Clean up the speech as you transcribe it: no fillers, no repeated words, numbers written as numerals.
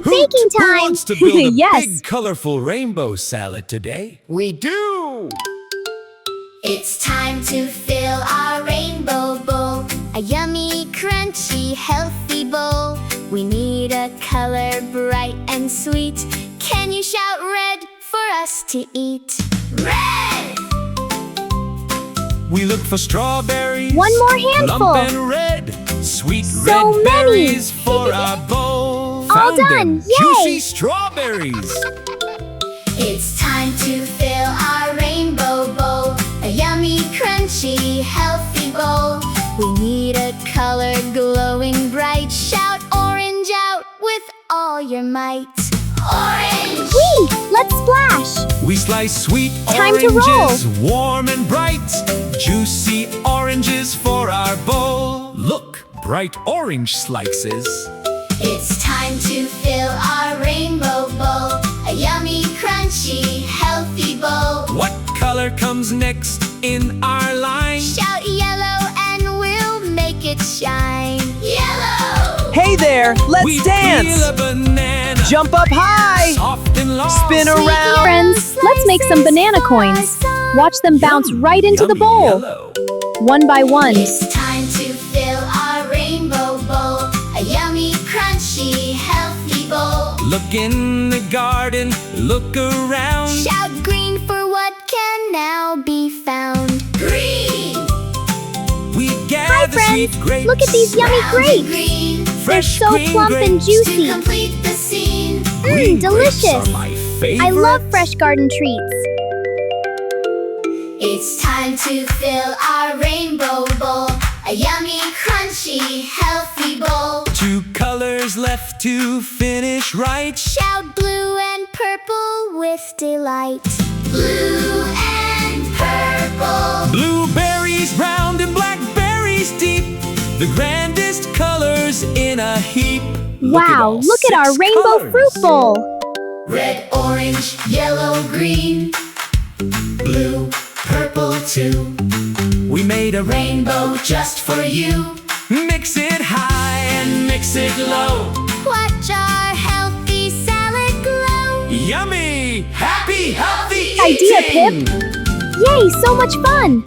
Yummy baking Who time! wants to build a Yes. big, colorful rainbow salad today? We do! It's time to fill our rainbow bowl. A yummy, crunchy, healthy bowl. We need a color bright and sweet. Can you shout red for us to eat? Red! We look for strawberries. One more handful. Plump and red. Sweet So red many. berries for our bowl. All Found done. them. Yay. Juicy strawberries. It's time to fill our rainbow bowl. A yummy, crunchy, healthy bowl. We need a color glowing bright. Shout orange out with all your might. Orange! Whee! Let's splash! We slice sweet Time to oranges, warm and bright. Juicy oranges for our bowl. Look, bright orange slices. It's time to fill our rainbow bowl. A yummy, crunchy, healthy bowl. What color comes next in our line? Shout yellow and we'll make it shine. Yellow! Hey there, let's We dance! peel a banana. Jump up high! Soft and long. Spin around! Friends, let's make some banana coins. Watch them bounce right into the Yummy bowl. yellow. One by one. It's time to fill our rainbow bowl. A yummy, crunchy, healthy bowl. Look in the garden, look around. Shout green for what can now be found. Green! We Hi gather sweet friends! grapes. Look at these yummy Round and grapes. green. They're Fresh so green plump and grapes. juicy. To complete the scene. Green grapes delicious. are my favorite. I love fresh garden treats. It's time to fill our rainbow bowl. A yummy, crunchy, healthy bowl. Two colors left to finish right. Shout blue and purple with delight. Blue and purple. Blueberries round and blackberries deep. The grandest colors in a heap. Wow, all look at our 6 rainbow colors. fruit bowl. Red, orange, yellow, green. Blue, purple too. We made a Rainbow just for you. Mix it high and mix it low. Watch our healthy salad glow. Yummy! Happy, healthy Idea, eating! Pip. Yay, so much fun.